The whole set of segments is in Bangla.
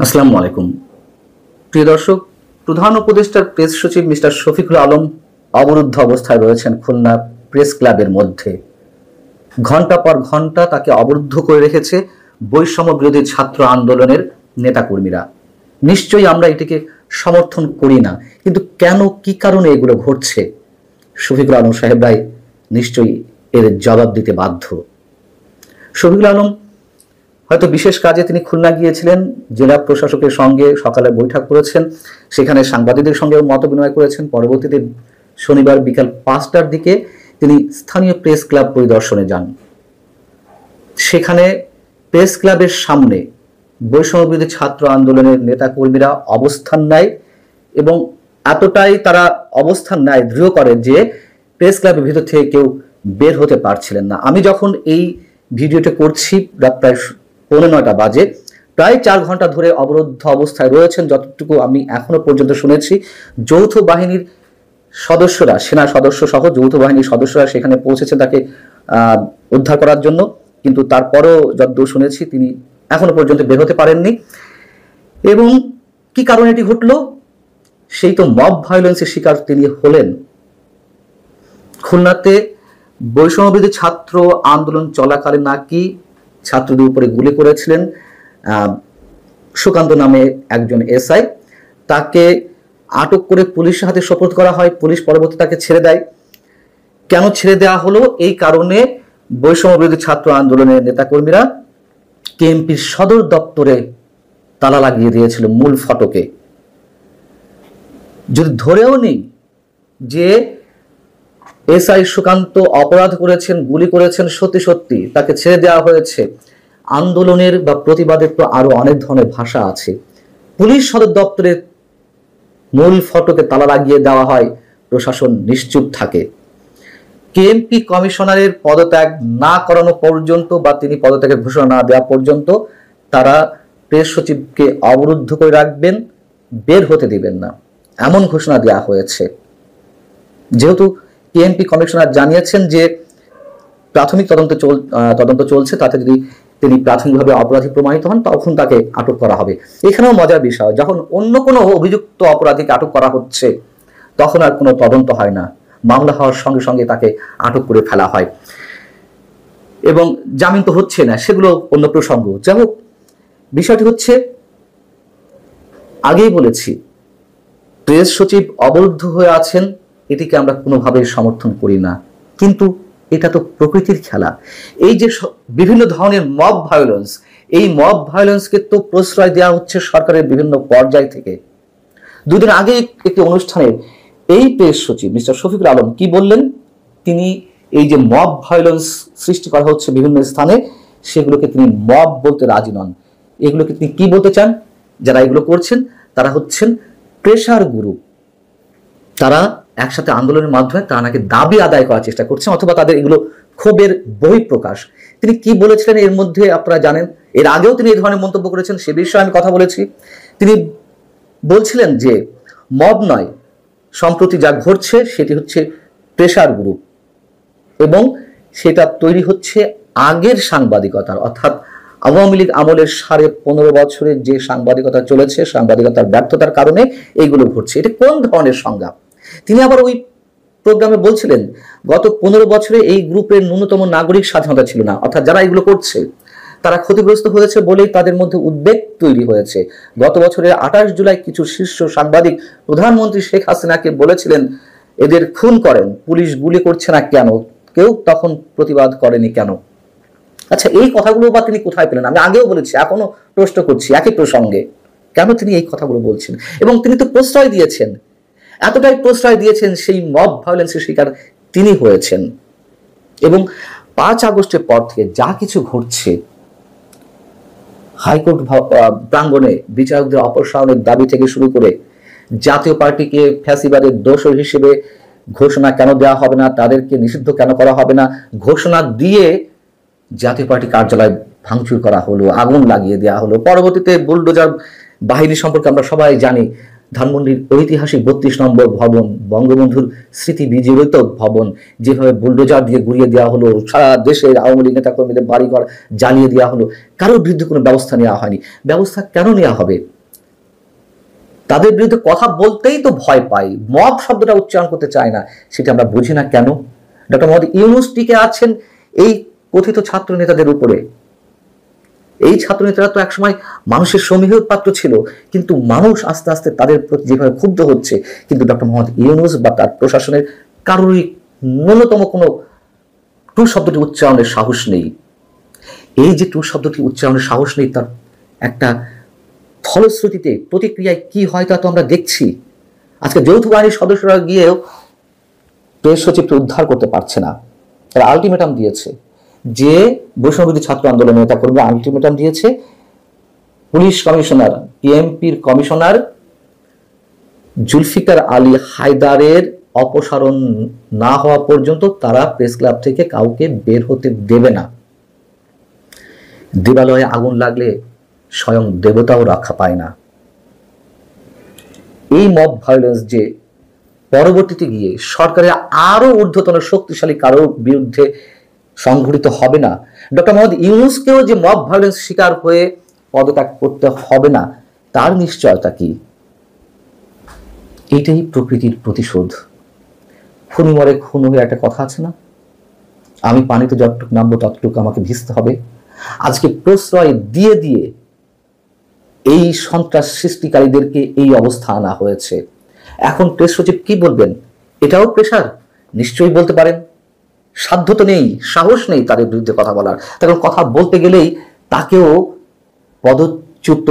আসসালামু আলাইকুম প্রিয় দর্শক। প্রধান উপদেষ্টার প্রেস সচিব মিস্টার শফিকুল আলম অবরুদ্ধ অবস্থায় রয়েছেন খুলনা প্রেস ক্লাবের মধ্যে। ঘন্টা পর ঘন্টা তাকে অবরুদ্ধ করে রেখেছে বৈষম্য বিরোধী ছাত্র আন্দোলনের নেতাকর্মীরা। নিশ্চয়ই আমরা এটিকে সমর্থন করি না, কিন্তু কেন, কি কারণে এগুলো ঘটছে, শফিকুল আলম সাহেবরাই নিশ্চয়ই এর জবাব দিতে বাধ্য। শফিকুল আলম হয়তো বিশেষ কাজে তিনি খুলনা গিয়েছিলেন, জেলা প্রশাসকের সঙ্গে সকালে বৈঠক করেছেন, সেখানে সাংবাদিকদের সঙ্গে মত বিনিময় করেছেন। পরবর্তীতে শনিবার বিকাল 5টার দিকে তিনি স্থানীয় প্রেস ক্লাব পরিদর্শনে যান। সেখানে প্রেস ক্লাবের সামনে বৈষম্য বিরোধী ছাত্র আন্দোলনের নেতাকর্মীরা অবস্থান নেয় এবং এতটাই তারা অবস্থান নেয়, দৃঢ় করে যে প্রেস ক্লাবের ভিতর থেকে কেউ বের হতে পারছিলেন না। আমি যখন এই ভিডিওটা করছি রাত প্রায় 9:15 বাজে, প্রায় 4 ঘন্টা ধরে অবরুদ্ধ অবস্থায় রয়েছেন। যতটুকু আমি এখনো পর্যন্ত শুনেছি, যৌথ বাহিনীর সদস্যরা, সেনা সদস্য সহ যৌথ বাহিনীর সদস্যরা সেখানে পৌঁছেছেন তাকে উদ্ধার করার জন্য, কিন্তু তারপরও যতদূর শুনেছি তিনি এখনো পর্যন্ত বের হতে পারেননি। এবং কি কারণে এটি ঘটলো, সেই তো মব ভায়োলেন্সের শিকার তিনি হলেন। খুলনাতে বৈষম্য বিরোধী ছাত্র আন্দোলন চলাকালে নাকি ছাত্রদের উপরে গুলি করেছিলেন সুকান্ত নামে একজন এসআই। তাকে আটক করে পুলিশের হাতে সোপর্দ করা হয়, পুলিশ পরবর্তী তাকে ছেড়ে দেয়। কেন ছেড়ে দেওয়া হলো, এই কারণে বৈষম্য বিরোধী ছাত্র আন্দোলনের নেতাকর্মীরা কেএমপির সদর দপ্তরে তালা লাগিয়ে দিয়েছিল মূল ফটকে। যদি ধরেও নেই যে এসআই সুকান্ত অপরাধ করেছেন, গুলি করেছেন, সত্যি সত্যি তাকে ছেড়ে দেওয়া হয়েছে, আন্দোলনের বা প্রতিবাদের তো আরো অনেক ধরনের ভাষা আছে। পুলিশ সদর দপ্তরের মূল ফটকে তালা লাগিয়ে দেওয়া হয়, প্রশাসন নিশ্চুপ থাকে। কেএমপি কমিশনারের পদত্যাগ না করানো পর্যন্ত বা তিনি পদত্যাগের ঘোষণা না দেওয়া পর্যন্ত তারা প্রেস সচিবকে অবরুদ্ধ করে রাখবেন, বের হতে দিবেন না, এমন ঘোষণা দেওয়া হয়েছে। যেহেতু কেএমপি কমিশনার জানিয়েছেন যে প্রাথমিক তদন্ত চলছে, তাতে যদি তিনি প্রাথমিকভাবে অপরাধী প্রমাণিত হন তখন তাকে আটক করা হবে। এখানেও মজার বিষয়, যখন অন্য কোনো অভিযুক্ত অপরাধীকে আটক করা হচ্ছে তখন আর কোনো তদন্ত হয় না, মামলা হওয়ার সঙ্গে সঙ্গে তাকে আটক করে ফেলা হয় এবং জামিন তো হচ্ছে না, সেগুলো অন্য প্রসঙ্গ। যাই হোক, বিষয়টি হচ্ছে, আগেই বলেছি প্রেস সচিব অবরুদ্ধ হয়ে আছেন, এটিকে আমরা কোনোভাবেই সমর্থন করি না, কিন্তু এটা তো প্রকৃতির খেলা। এই যে বিভিন্ন ধরনের মব ভায়োলেন্স, এই মব ভায়োলেন্সকে তো প্রশ্রয় দেওয়া হচ্ছে সরকারের বিভিন্ন পর্যায় থেকে। দুদিন আগে একটি অনুষ্ঠানে এই প্রেস সচিব মিস্টার শফিকুল আলম কি বললেন, তিনি এই যে মব ভায়োলেন্স সৃষ্টি করা হচ্ছে বিভিন্ন স্থানে, সেগুলোকে তিনি মব বলতে রাজি নন। এগুলোকে তিনি কি বলতে চান, যারা এগুলো করছেন তারা হচ্ছেন প্রেশার গ্রুপ, তারা একসাথে আন্দোলনের মাধ্যমে তারা নাকি দাবি আদায় করার চেষ্টা করছেন, অথবা তাদের এগুলো ক্ষোভের বহিঃপ্রকাশ। তিনি কি বলেছিলেন এর মধ্যে আপনারা জানেন, এর আগেও তিনি এই ধরনের মন্তব্য করেছেন, সে বিষয়ে আমি কথা বলেছি। তিনি বলছিলেন যে মব নয়, সম্প্রতি যা ঘটছে সেটি হচ্ছে প্রেশার গ্রুপ, এবং সেটা তৈরি হচ্ছে আগের সাংবাদিকতার, অর্থাৎ আওয়ামী লীগ আমলের 15.5 বছরের যে সাংবাদিকতা চলেছে, সাংবাদিকতার ব্যর্থতার কারণে এইগুলো ঘটছে। এটা কোন ধরনের সংজ্ঞা? তিনি আবার ওই প্রোগ্রামে বলছিলেন গত 15 বছরে এই গ্রুপের ন্যূনতম নাগরিক স্বাধীনতা ছিল না, অর্থাৎ যারা এগুলো করছে তারা ক্ষতিগ্রস্ত হয়েছে বলেই তাদের মধ্যে উদ্বেগ তৈরি হয়েছে। গত বছরের 28 জুলাই কিছু শীর্ষ সাংবাদিক প্রধানমন্ত্রী শেখ হাসিনাকে বলেছিলেন এদের খুন করেন, পুলিশ গুলি করছে না কেন, কেউ তখন প্রতিবাদ করেনি কেন। আচ্ছা, এই কথাগুলো বা তিনি কোথায় পেলেন? আমি আগেও বলেছি, এখনো প্রশ্ন করছি একই প্রসঙ্গে, কেন তিনি এই কথাগুলো বলছেন? এবং তিনি তো প্রশ্রয় দিয়েছেন, এতটাই প্রশ্রয় দিয়েছেন, সেই মব ভায়োলেন্সের শিকার তিনি হয়েছেন। এবং 5 আগস্টের পর থেকে যা কিছু ঘটছে, হাইকোর্ট প্রাঙ্গণে বিচারকদের অপসারণের দাবি থেকে শুরু করে জাতীয় পার্টিকে ফ্যাসিবাদের দোষর হিসেবে ঘোষণা কেন দেওয়া হবে না, তাদেরকে নিষিদ্ধ কেন করা হবে না, ঘোষণা দিয়ে জাতীয় পার্টি কার্যালয় ভাঙচুর করা হলো, আগুন লাগিয়ে দেওয়া হলো, পরবর্তীতে বুলডোজার বাহিনী সম্পর্কে আমরা সবাই জানি, ধানমন্ডির ঐতিহাসিক 32 নম্বর ভবন, বঙ্গবন্ধুর স্মৃতি বিজড়িত ভবন যেভাবে বুলডোজার দিয়ে গুড়িয়ে দেওয়া হলো, সারা দেশের আওয়ামী লীগ নেতাকর্মীদের বাড়িঘর জ্বালিয়ে দেওয়া হলো, কারোর বিরুদ্ধে কোনো ব্যবস্থা নেওয়া হয়নি। ব্যবস্থা কেন নেওয়া হবে? তাদের বিরুদ্ধে কথা বলতেই তো ভয় পাই, মব শব্দটা উচ্চারণ করতে চায় না, সেটা আমরা বুঝি না কেন। ডক্টর মোহাম্মদ ইউনূস টিকে আছেন এই কথিত ছাত্র নেতাদের উপরে। এই ছাত্রনেতারা তো একসময় মানুষের সমীহের পাত্র ছিল, কিন্তু মানুষ আস্তে আস্তে তাদের প্রতি যেভাবে ক্ষুব্ধ হচ্ছে, কিন্তু ডক্টর মোহাম্মদ ইউনূস বা তার প্রশাসনের কারোরই ন্যূনতম কোনো টু শব্দটি উচ্চারণের সাহস নেই। এই যে টু শব্দটি উচ্চারণের সাহস নেই, তার একটা ফলশ্রুতিতে প্রতিক্রিয়ায় কি হয় তা তো আমরা দেখছি। আজকে যৌথ বাহিনীর সদস্যরা গিয়েও প্রেস সচিবকে উদ্ধার করতে পারছে না। তারা আলটিমেটাম দিয়েছে, যে বৈষম্যবিরোধী ছাত্র আন্দোলনের নেতা কর্মী আলটিমেটাম দিয়েছে, পুলিশ কমিশনার, পিএমপির কমিশনার জুলফিকার আলী হায়দারের অপসারণ না হওয়া পর্যন্ত তারা প্রেস ক্লাব থেকে কাউকে বের হতে দেবে না। দেবালয়ে আগুন লাগলে স্বয়ং দেবতাও রক্ষা পায় না। এই মব ভায়োলেন্স যে পরবর্তীতে গিয়ে সরকারের আরো ঊর্ধ্বতন শক্তিশালী কারোর বিরুদ্ধে সংঘটিত হবে না, ডক্টর মোহাম্মদ ইউনূসকেও যে মব ভায়োলেন্স শিকার হয়ে পদত্যাগ করতে হবে না, তার নিশ্চয়তা কি? এটাই প্রকৃতির প্রতিশোধ। খুনি মরে খুন হয়ে একটা কথা আছে না, আমি পানিতে যতটুকু নামবো ততটুকু আমাকে ভিজতে হবে। আজকে প্রশ্রয় দিয়ে দিয়ে এই সন্ত্রাস সৃষ্টিকারীদেরকে এই অবস্থা আনা হয়েছে। এখন প্রেস সচিব কি বলবেন? এটাও প্রেশার? নিশ্চয়ই বলতে পারেন। সাধ্য তো নেই, সাহস নেই তাদের বিরুদ্ধে কথা বলার। তখন কথা বলতে গেলেই তাকেও পদচ্যুত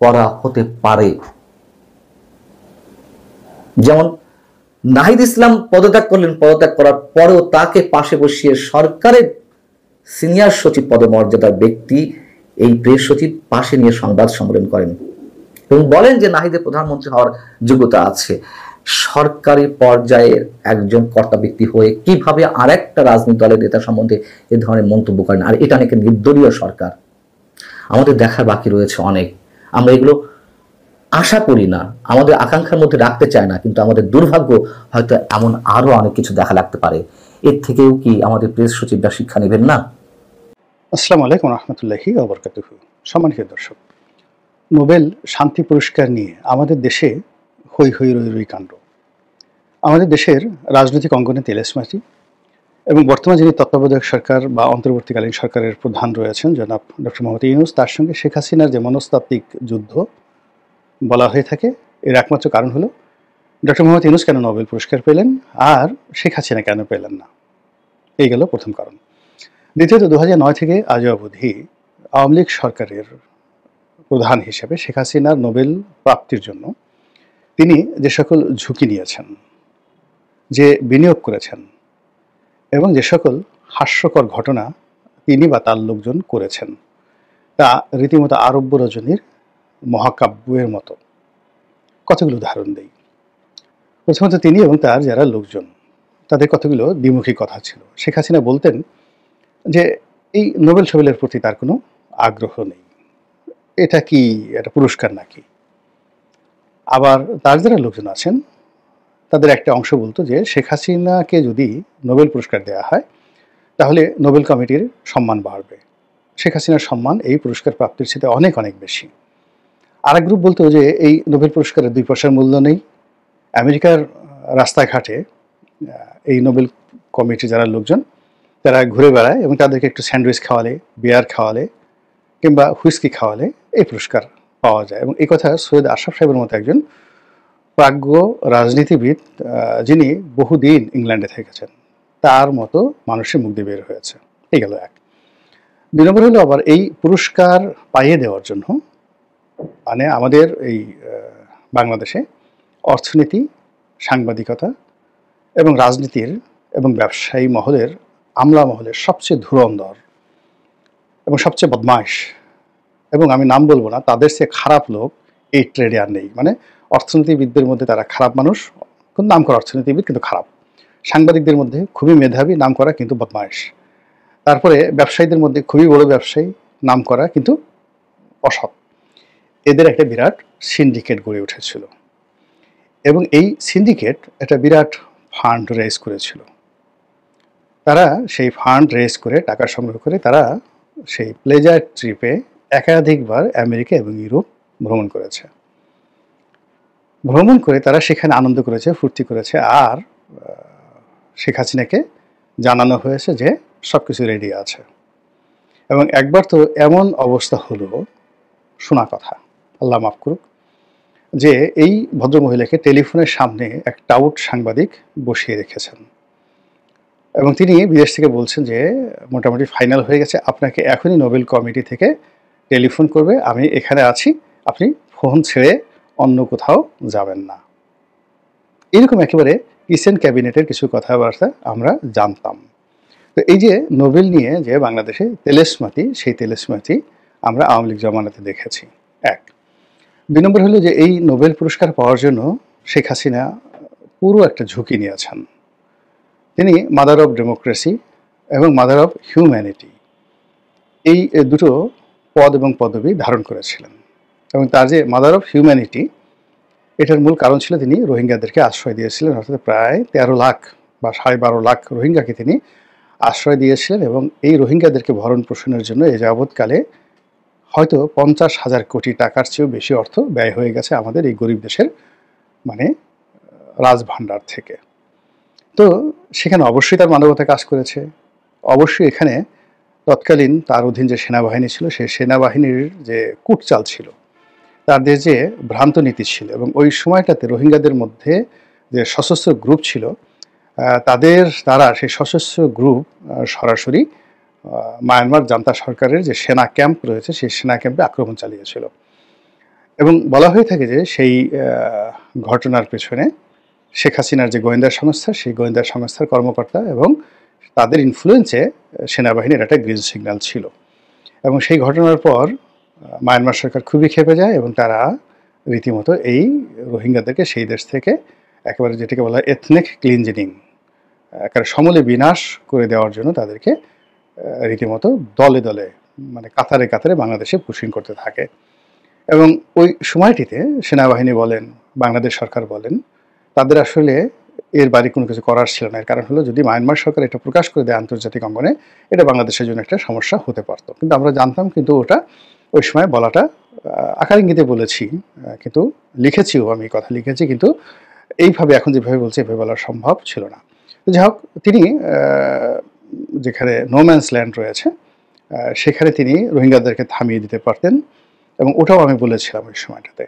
করা হতে পারে। যেমন নাহিদ ইসলাম পদত্যাগ করলেন, পদত্যাগ করার পরেও তাকে পাশে বসিয়ে সরকারের সিনিয়র সচিব পদে মর্যাদার ব্যক্তি এই প্রেস সচিব পাশে নিয়ে সংবাদ সম্মেলন করেন এবং বলেন যে নাহিদের প্রধানমন্ত্রী হওয়ার যোগ্যতা আছে। সরকারি পর্যায়ের একজন কর্তা ব্যক্তি হয়ে কিভাবে আরেকটা রাজনৈতিক দলের নেতা সম্বন্ধে এ ধরনের মন্তব্য করেন? আর এটা নাকি নির্দলীয় সরকার। আমাদের দেখার বাকি রয়েছে অনেক। আমরা এগুলো আশা করি না, আমাদের আকাঙ্ক্ষার মধ্যে রাখতে চায় না, কিন্তু আমাদের দুর্ভাগ্য হয়তো এমন আরো অনেক কিছু দেখা লাগতে পারে। এর থেকেও কি আমাদের প্রেস সচিবরা শিক্ষা নেবেন না? আসসালামু আলাইকুম রহমতুল্লাহি ওয়া বারাকাতুহু। সম্মানিত দর্শক, নোবেল শান্তি পুরস্কার নিয়ে আমাদের দেশে হই হই রই রই কাণ্ড। আমাদের দেশের রাজনৈতিক অঙ্গনে তেলেসমাটি এবং বর্তমান যিনি তত্ত্বাবধায়ক সরকার বা অন্তর্বর্তীকালীন সরকারের প্রধান রয়েছেন জনাব ডক্টর মোহাম্মদ ইউনূস, তার সঙ্গে শেখ হাসিনার যে মনস্তাত্ত্বিক যুদ্ধ বলা হয়ে থাকে, এর একমাত্র কারণ হলো ডক্টর মোহাম্মদ ইউনূস কেন নোবেল পুরস্কার পেলেন আর শেখ হাসিনা কেন পেলেন না। এই গেল প্রথম কারণ। দ্বিতীয়ত, 2009 থেকে আজ অবধি আওয়ামী লীগ সরকারের প্রধান হিসেবে শেখ হাসিনার নোবেল প্রাপ্তির জন্য তিনি যে সকল ঝুঁকি নিয়েছেন, যে বিনিয়োগ করেছেন এবং যে সকল হাস্যকর ঘটনা তিনি বা তার লোকজন করেছেন, তা রীতিমতো আরব্য রজনীর মহাকাব্যের মতো। কতগুলো উদাহরণ দেই। প্রথমত, তিনি এবং তার যারা লোকজন, তাদের কতগুলো দ্বিমুখী কথা ছিল। শেখ হাসিনা বলতেন যে এই নোবেল টোবেলের প্রতি তার কোনো আগ্রহ নেই, এটা কি একটা পুরস্কার নাকি। আবার তার যারা লোকজন আছেন তাদের একটা অংশ বলতো যে শেখ হাসিনাকে যদি নোবেল পুরস্কার দেওয়া হয় তাহলে নোবেল কমিটির সম্মান বাড়বে, শেখ হাসিনার সম্মান এই পুরস্কার প্রাপ্তির সাথে অনেক অনেক বেশি। আর এক গ্রুপ বলতো যে এই নোবেল পুরস্কারের 2 পয়সার মূল্য নেই। আমেরিকার রাস্তাঘাটে এই নোবেল কমিটির যারা লোকজন তারা ঘুরে বেড়ায় এবং তাদেরকে একটু স্যান্ডউইচ খাওয়ালে, বিয়ার খাওয়ালে কিংবা হুইস্কি খাওয়ালে এই পুরস্কার পাওয়া যায়। এবং এই কথা সৈয়দ আশরাফ সাহেবের মতো একজন প্রাজ্ঞ রাজনীতিবিদ, যিনি বহুদিন ইংল্যান্ডে থেকেছেন, তার মতো মানুষের মুখ দিয়ে বের হয়েছে। এই গেল এক। 2 নম্বর হলো আবার এই পুরস্কার পাইয়ে দেওয়ার জন্য মানে আমাদের এই বাংলাদেশে অর্থনীতি, সাংবাদিকতা এবং রাজনীতির এবং ব্যবসায়ী মহলের, আমলা মহলের সবচেয়ে ধুরন্ধর এবং সবচেয়ে বদমাইশ, এবং আমি নাম বলবো না, তাদের চেয়ে খারাপ লোক এই ট্রেডে আর নেই। মানে অর্থনীতিবিদদের মধ্যে তারা খারাপ মানুষ, কিন্তু নাম করা অর্থনীতিবিদ কিন্তু খারাপ। সাংবাদিকদের মধ্যে খুবই মেধাবী, নাম করা কিন্তু বদমাইশ। তারপরে ব্যবসায়ীদের মধ্যে খুবই বড় ব্যবসায়ী, নাম করা কিন্তু অসৎ। এদের একটা বিরাট সিন্ডিকেট গড়ে উঠেছিল। এবং এই সিন্ডিকেট একটা বিরাট ফান্ড রেজ করেছিল। তারা সেই ফান্ড রেজ করে টাকা সংগ্রহ করে তারা সেই প্লেজার ট্রিপে একাধিকবার আমেরিকা এবং ইউরোপ ভ্রমণ করেছে। ভ্রমণ করে তারা সেখানে আনন্দ করেছে, ফুর্তি করেছে। আর শেখ হাসিনাকে জানানো হয়েছে যে সব কিছু রেডি আছে। এবং একবার তো এমন অবস্থা হলো, শোনা কথা, আল্লাহ মাফ করুক, যে এই ভদ্রমহিলাকে টেলিফোনের সামনে এক টাউট সাংবাদিক বসিয়ে রেখেছেন এবং তিনি বিদেশ থেকে বলছেন যে মোটামুটি ফাইনাল হয়ে গেছে, আপনাকে এখনই নোবেল কমিটি থেকে টেলিফোন করবে, আমি এখানে আছি, আপনি ফোন ছেড়ে অন্য কোথাও যাবেন না। এরকম একেবারে কিচেন ক্যাবিনেটের কিছু কথাবার্তা আমরা জানতাম। তো এই যে নোবেল নিয়ে যে বাংলাদেশে তেলেসমাতি, সেই তেলেসমাতি আমরা আওয়ামী লীগ জমানাতে দেখেছি। এক। ২ নম্বর হলো যে এই নোবেল পুরস্কার পাওয়ার জন্য শেখ হাসিনা পুরো একটা ঝুঁকি নিয়েছেন। তিনি মাদার অফ ডেমোক্রেসি এবং মাদার অফ হিউম্যানিটি এই দুটো পদ এবং পদবি ধারণ করেছিলেন। এবং তার যে মাদার অফ হিউম্যানিটি, এটার মূল কারণ ছিল তিনি রোহিঙ্গাদেরকে আশ্রয় দিয়েছিলেন। অর্থাৎ প্রায় ১৩ লাখ বা ১২.৫ লাখ রোহিঙ্গাকে তিনি আশ্রয় দিয়েছিলেন এবং এই রোহিঙ্গাদেরকে ভরণ পোষণের জন্য এ যাবৎকালে হয়তো ৫০,০০০ কোটি টাকার চেয়েও বেশি অর্থ ব্যয় হয়ে গেছে আমাদের এই গরিব দেশের মানে রাজভাণ্ডার থেকে। তো সেখানে অবশ্যই তার মানবতা কাজ করেছে। অবশ্যই এখানে তৎকালীন তার অধীন যে সেনাবাহিনী ছিল, সেই সেনাবাহিনীর যে কূটচাল ছিল, তাদের যে ভ্রান্ত নীতি ছিল, এবং ওই সময়টাতে রোহিঙ্গাদের মধ্যে যে সশস্ত্র গ্রুপ ছিল, তারা সেই সশস্ত্র গ্রুপ সরাসরি মায়ানমার জান্তা সরকারের যে সেনা ক্যাম্প রয়েছে, সেই সেনা ক্যাম্পে আক্রমণ চালিয়েছিল। এবং বলা হয়ে থাকে যে সেই ঘটনার পেছনে শেখ হাসিনার যে গোয়েন্দা সংস্থা, সেই গোয়েন্দা সংস্থার কর্মকর্তা এবং তাদের ইনফ্লুয়েন্সে সেনাবাহিনীর একটা গ্রিন সিগন্যাল ছিল। এবং সেই ঘটনার পর মায়ানমার সরকার খুবই ক্ষেপে যায় এবং তারা রীতিমতো এই রোহিঙ্গাদেরকে সেই দেশ থেকে একেবারে যেটাকে বলা হয় এথনিক ক্লিনজিং, একেবারে সমূলে বিনাশ করে দেওয়ার জন্য তাদেরকে রীতিমতো দলে দলে মানে কাতারে কাতারে বাংলাদেশে পুশিং করতে থাকে। এবং ওই সময়টিতে সেনাবাহিনী বলেন, বাংলাদেশ সরকার বলেন, তাদের আসলে এর বাইরে কোনো কিছু করার ছিল না। এর কারণ হলো যদি মায়ানমার সরকার এটা প্রকাশ করে দেয় আন্তর্জাতিক অঙ্গনে, এটা বাংলাদেশের জন্য একটা সমস্যা হতে পারত। কিন্তু আমরা জানতাম, কিন্তু ওটা ওই সময় বলাটা আকার ইঙ্গিতে বলেছি, কিন্তু লিখেছিও, আমি কথা লিখেছি, কিন্তু এইভাবে এখন যেভাবে বলছে এভাবে বলা সম্ভব ছিল না। যাই হোক, তিনি যেখানে নোম্যান্স ল্যান্ড রয়েছে সেখানে তিনি রোহিঙ্গাদেরকে থামিয়ে দিতে পারতেন। এবং ওটাও আমি বলেছিলাম ওই সময়টাতে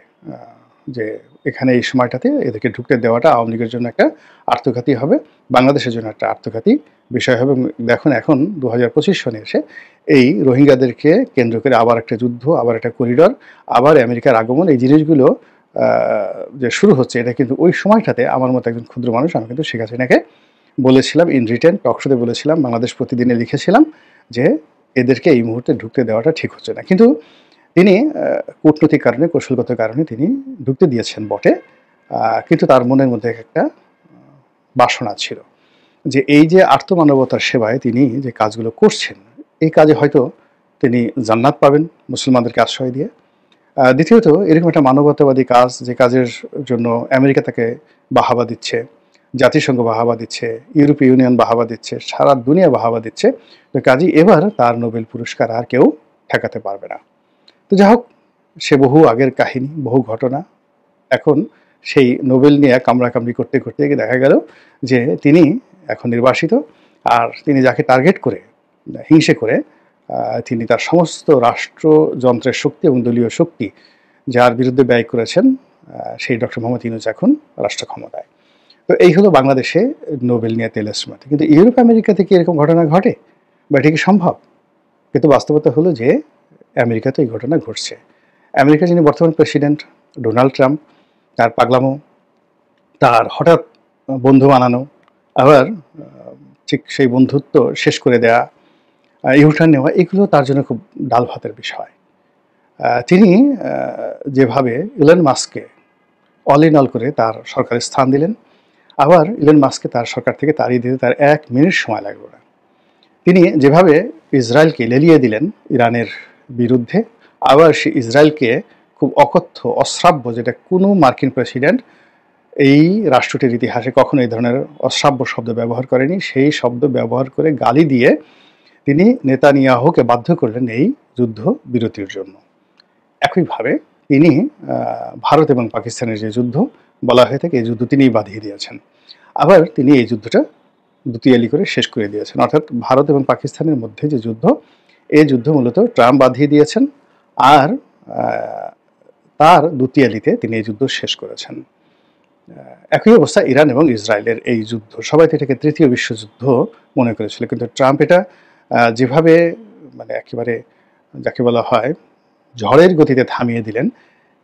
যে এখানে এই সময়টাতে এদেরকে ঢুকতে দেওয়াটা আওয়ামী লীগের জন্য একটা আত্মঘাতী হবে, বাংলাদেশের জন্য একটা আত্মঘাতী বিষয় হবে। দেখুন এখন ২০২৫ সনে এসে এই রোহিঙ্গাদেরকে কেন্দ্র করে আবার একটা যুদ্ধ, আবার একটা করিডর, আবার আমেরিকার আগমন, এই জিনিসগুলো যে শুরু হচ্ছে, এটা কিন্তু ওই সময়টাতে আমার মতো একজন ক্ষুদ্র মানুষ, আমি কিন্তু শেখ হাসিনাকে বলেছিলাম, ইন রিটেন টকশোতে বলেছিলাম, বাংলাদেশ প্রতিদিনে লিখেছিলাম যে এদেরকে এই মুহূর্তে ঢুকতে দেওয়াটা ঠিক হচ্ছে না। কিন্তু তিনি কূটনৈতিক কারণে, কৌশলগত কারণে তিনি ঢুকতে দিয়েছেন বটে, কিন্তু তার মনের মধ্যে একটা বাসনা ছিল যে এই যে আর্তমানবতার সেবায় তিনি যে কাজগুলো করছেন, এই কাজে হয়তো তিনি জান্নাত পাবেন মুসলমানদেরকে আশ্রয় দিয়ে। দ্বিতীয়ত, এরকম একটা মানবতাবাদী কাজ, যে কাজের জন্য আমেরিকা তাকে বাহাবা দিচ্ছে, জাতিসংঘ বাহাবা দিচ্ছে, ইউরোপীয় ইউনিয়ন বাহাবা দিচ্ছে, সারা দুনিয়া বাহাবা দিচ্ছে, তো কাজেই এবার তার নোবেল পুরস্কার আর কেউ ঠেকাতে পারবে না। তো যাই হোক, সে বহু আগের কাহিনী, বহু ঘটনা। এখন সেই নোবেল নিয়ে কামড়াকামড়ি করতে করতে দেখা গেল যে তিনি এখন নির্বাসিত, আর তিনি যাকে টার্গেট করে, হিংসে করে তিনি তার সমস্ত রাষ্ট্রযন্ত্রের শক্তি এবং দলীয় শক্তি যার বিরুদ্ধে ব্যয় করেছেন, সেই ডক্টর মোহাম্মদ ইউনূস এখন রাষ্ট্র ক্ষমতায়। তো এই হলো বাংলাদেশে নোবেল নিয়ে তেলেসমাতি। কিন্তু ইউরোপ আমেরিকাতে কি এরকম ঘটনা ঘটে বা এটা কি সম্ভব? কিন্তু বাস্তবতা হলো যে আমেরিকাতে এই ঘটনা ঘটছে। আমেরিকার যিনি বর্তমান প্রেসিডেন্ট ডোনাল্ড ট্রাম্প, তার পাগলামো, তার হঠাৎ বন্ধু বানানো, আবার ঠিক সেই বন্ধুত্ব শেষ করে দেয়া, ইউটার্ন নেওয়া, এগুলো তার জন্য খুব ডাল ভাতের বিষয়। তিনি যেভাবে ইলন মাস্ককে অল ইন অল করে তার সরকারের স্থান দিলেন, আবার ইলন মাস্ককে তার সরকার থেকে তাড়িয়ে দিতে তার 1 মিনিট সময় লাগবে না। তিনি যেভাবে ইসরায়েলকে লেলিয়ে দিলেন ইরানের বিরুদ্ধে, আবার সে ইসরায়েলকে খুব অকথ্য, অশ্রাব্য, যেটা কোনো মার্কিন প্রেসিডেন্ট এই রাষ্ট্রটির ইতিহাসে কখনো এই ধরনের অশ্রাব্য শব্দ ব্যবহার করেনি। সেই শব্দ ব্যবহার করে গালি দিয়ে তিনি নেতানিয়াহুকে বাধ্য করলেন এই যুদ্ধ বিরতির জন্য। একইভাবে তিনি ভারত এবং পাকিস্তানের যে যুদ্ধ বলা হয়ে থাকে, এই যুদ্ধ তিনিই বাঁধিয়ে দিয়েছেন। আবার তিনি এই যুদ্ধটা দুতিয়ালি করে শেষ করে দিয়েছেন। অর্থাৎ ভারত এবং পাকিস্তানের মধ্যে যে যুদ্ধ, এই যুদ্ধ মূলত ট্রাম্প বাঁধিয়ে দিয়েছেন, আর তার দুতিয়ালিতে তিনি এই যুদ্ধ শেষ করেছেন। একই অবস্থা ইরান এবং ইসরায়েলের এই যুদ্ধ, সবাই তো এটাকে তৃতীয় বিশ্বযুদ্ধ মনে করেছিল, কিন্তু ট্রাম্প এটা যেভাবে মানে একেবারে যাকে বলা হয় ঝড়ের গতিতে থামিয়ে দিলেন,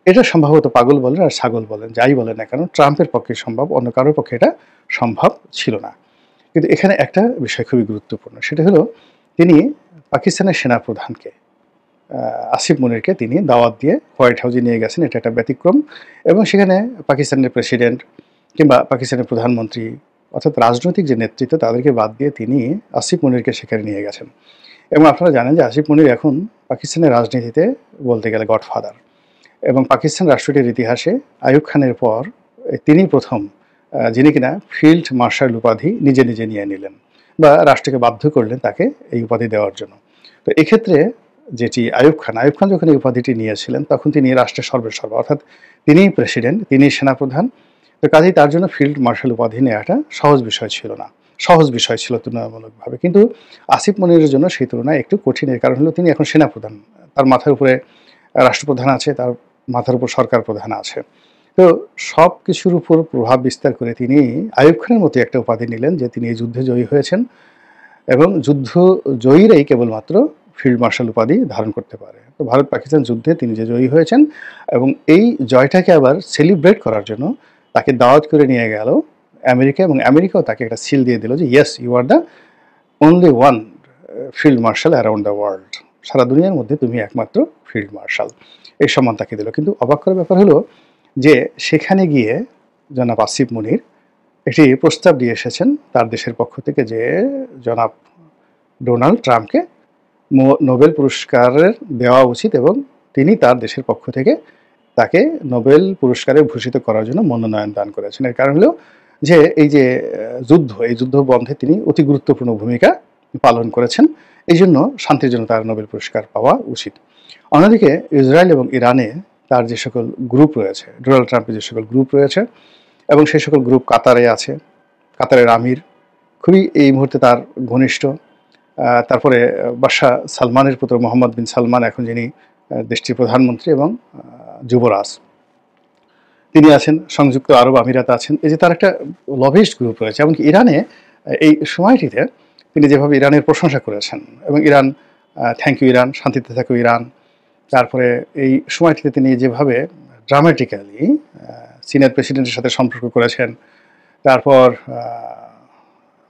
এটা সম্ভবত পাগল বলেন আর ছাগল বলেন, যাই বলেন না কেন, ট্রাম্পের পক্ষে সম্ভব, অন্য কারোর পক্ষে এটা সম্ভব ছিল না। কিন্তু এখানে একটা বিষয় খুবই গুরুত্বপূর্ণ, সেটা হলো তিনি পাকিস্তানের সেনাপ্রধানকে আসিফ মুনিরকে তিনি দাওয়াত দিয়ে হোয়াইট হাউসে নিয়ে গেছেন। এটা একটা ব্যতিক্রম, এবং সেখানে পাকিস্তানের প্রেসিডেন্ট কিংবা পাকিস্তানের প্রধানমন্ত্রী অর্থাৎ রাজনৈতিক যে নেতৃত্ব তাদেরকে বাদ দিয়ে তিনি আসিফ মুনিরকে সেখানে নিয়ে গেছেন। এবং আপনারা জানেন যে আসিফ মুনির এখন পাকিস্তানের রাজনীতিতে বলতে গেলে গডফাদার, এবং পাকিস্তান রাষ্ট্রটির ইতিহাসে আইয়ুব খানের পর তিনি প্রথম যিনি কিনা ফিল্ড মার্শাল উপাধি নিজে নিজে নিয়ে নিলেন বা রাষ্ট্রকে বাধ্য করলেন তাকে এই উপাধি দেওয়ার জন্য। তো এক্ষেত্রে যেটি আইয়ুব খান যখন এই উপাধিটি নিয়েছিলেন তখন তিনি রাষ্ট্রের সর্বেসর্বা, অর্থাৎ তিনিই প্রেসিডেন্ট, তিনিই সেনাপ্রধান। তো কাজেই তার জন্য ফিল্ড মার্শাল উপাধি নেওয়াটা সহজ বিষয় ছিল তুলনামূলকভাবে। কিন্তু আসিফ মনিরের জন্য সেই তুলনায় একটু কঠিনের কারণ হলো তিনি এখন সেনাপ্রধান, তার মাথার উপরে রাষ্ট্রপ্রধান আছে, তার মাথার উপর সরকার প্রধান আছে। তো সব কিছুর উপর প্রভাব বিস্তার করে তিনি আইয়ুব খানের মতো একটা উপাধি নিলেন যে তিনি এই যুদ্ধে জয়ী হয়েছেন, এবং যুদ্ধ জয়ীরাই কেবলমাত্র ফিল্ড মার্শাল উপাধি ধারণ করতে পারে। তো ভারত পাকিস্তান যুদ্ধে তিনি যে জয়ী হয়েছেন, এবং এই জয়টাকে আবার সেলিব্রেট করার জন্য তাকে দাওয়াত করে নিয়ে গেল আমেরিকা, এবং আমেরিকাও তাকে একটা সিল দিয়ে দিল যে yes, you are the only one field marshal around the world, সারা দুনিয়ার মধ্যে তুমি একমাত্র ফিল্ড মার্শাল, এই সম্মান তাকে দিল। কিন্তু অবাক করার ব্যাপার হলো যে সেখানে গিয়ে জনাব আসিফ মুনির একটি প্রস্তাব দিয়ে এসেছেন তার দেশের পক্ষ থেকে যে জনাব ডোনাল্ড ট্রাম্পকে নোবেল পুরস্কারের দেওয়া উচিত, এবং তিনি তার দেশের পক্ষ থেকে তাকে নোবেল পুরস্কারে ভূষিত করার জন্য মনোনয়ন দান করেছেন। এর কারণ হলো যে এই যে এই যুদ্ধ বন্ধে তিনি অতি গুরুত্বপূর্ণ ভূমিকা পালন করেছেন, এই জন্য শান্তির জন্য তার নোবেল পুরস্কার পাওয়া উচিত। অন্যদিকে ইসরায়েল এবং ইরানে তার যে সকল গ্রুপ রয়েছে, ডোনাল্ড ট্রাম্পের যে সকল গ্রুপ রয়েছে, এবং সেই সকল গ্রুপ কাতারে আছে, কাতারের আমির খুবই এই মুহূর্তে তার ঘনিষ্ঠ। তারপরে বাদশাহ সালমানের পুত্র মোহাম্মদ বিন সালমান, এখন যিনি দেশটির প্রধানমন্ত্রী এবং যুবরাজ, তিনি আছেন। সংযুক্ত আরব আমিরাত আছেন। এই যে তার একটা লবিস্ট গ্রুপ রয়েছে। এমনকি ইরানে এই সময়টিতে তিনি যেভাবে ইরানের প্রশংসা করেছেন, এবং ইরান থ্যাংক ইউ ইরান, শান্তিতে থাকো ইরান। তারপরে এই সময়টিতে তিনি যেভাবে ড্রামাটিক্যালি চীনের প্রেসিডেন্টের সাথে সম্পর্ক করেছেন, তারপর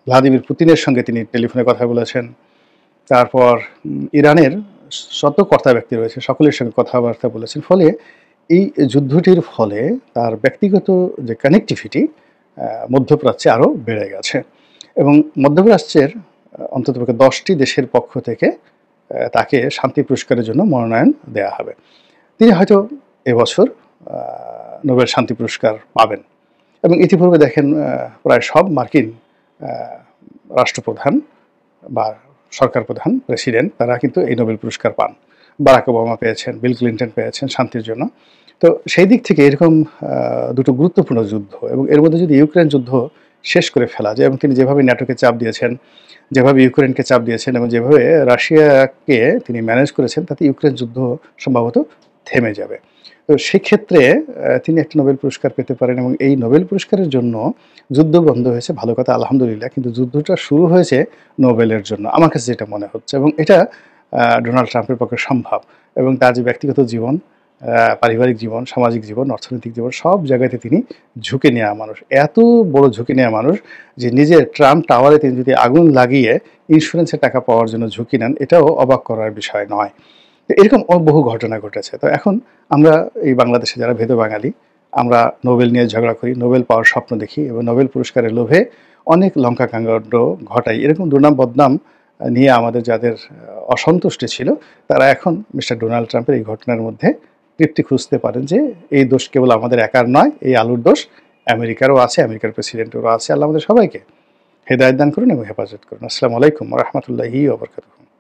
ভ্লাদিমির পুতিনের সঙ্গে তিনি টেলিফোনে কথা বলেছেন, তারপর ইরানের শত কর্তা ব্যক্তি রয়েছে সকলের সঙ্গে কথাবার্তা বলেছেন। ফলে এই যুদ্ধটির ফলে তার ব্যক্তিগত যে কানেক্টিভিটি মধ্যপ্রাচ্যে আরও বেড়ে গেছে, এবং মধ্যপ্রাচ্যের অন্ততপক্ষে 10টি দেশের পক্ষ থেকে তাকে শান্তি পুরস্কারের জন্য মনোনয়ন দেওয়া হবে। তিনি হয়তো এবছর নোবেল শান্তি পুরস্কার পাবেন, এবং ইতিপূর্বে দেখেন প্রায় সব মার্কিন রাষ্ট্রপ্রধান বা সরকার প্রধান, প্রেসিডেন্ট, তারা কিন্তু এই নোবেল পুরস্কার পান। বারাক ওবামা পেয়েছেন, বিল ক্লিন্টন পেয়েছেন শান্তির জন্য। তো সেই দিক থেকে এরকম দুটো গুরুত্বপূর্ণ যুদ্ধ, এবং এর মধ্যে যদি ইউক্রেন যুদ্ধ শেষ করে ফেলা যায়, এবং তিনি যেভাবে ন্যাটোকে চাপ দিয়েছেন, যেভাবে ইউক্রেনকে চাপ দিয়েছেন, এবং যেভাবে রাশিয়াকে তিনি ম্যানেজ করেছেন, তাতে ইউক্রেন যুদ্ধ সম্ভবত থেমে যাবে। তো সেক্ষেত্রে তিনি একটা নোবেল পুরস্কার পেতে পারেন, এবং এই নোবেল পুরস্কারের জন্য যুদ্ধ বন্ধ হয়েছে, ভালো কথা আলহামদুলিল্লাহ, কিন্তু যুদ্ধটা শুরু হয়েছে নোবেলের জন্য, আমার কাছে যেটা মনে হচ্ছে। এবং এটা ডোনাল্ড ট্রাম্পের পক্ষে সম্ভব, এবং তার যে ব্যক্তিগত জীবন, পারিবারিক জীবন, সামাজিক জীবন, অর্থনৈতিক জীবন, সব জায়গাতে তিনি ঝুঁকে নেওয়া মানুষ, এত বড় ঝুঁকি নেওয়া মানুষ যে নিজের ট্রাম্প টাওয়ারে তিনি যদি আগুন লাগিয়ে ইন্স্যুরেন্সের টাকা পাওয়ার জন্য ঝুঁকি নেন, এটাও অবাক করার বিষয় নয়। তো এরকম বহু ঘটনা ঘটেছে। তো এখন আমরা এই বাংলাদেশে যারা ভেদ বাঙালি, আমরা নোবেল নিয়ে ঝগড়া করি, নোবেল পাওয়ার স্বপ্ন দেখি, এবং নোবেল পুরস্কারের লোভে অনেক লঙ্কা কাণ্ড ঘটাই। এরকম দুর্নাম বদনাম নিয়ে আমাদের যাদের অসন্তুষ্টি ছিল, তারা এখন মিস্টার ডোনাল্ড ট্রাম্পের এই ঘটনার মধ্যে তৃপ্তি খুঁজতে পারেন যে এই দোষ কেবল আমাদের একার নয়, এই আলুর দোষ আমেরিকারও আছে, আমেরিকার প্রেসিডেন্টেরও আছে। আল্লাহ আমাদের সবাইকে হেদায়েত দান করুন এবং হেফাজত করুন। আসসালামু আলাইকুম ওয়া রাহমাতুল্লাহি ওয়া বারাকাতুহু।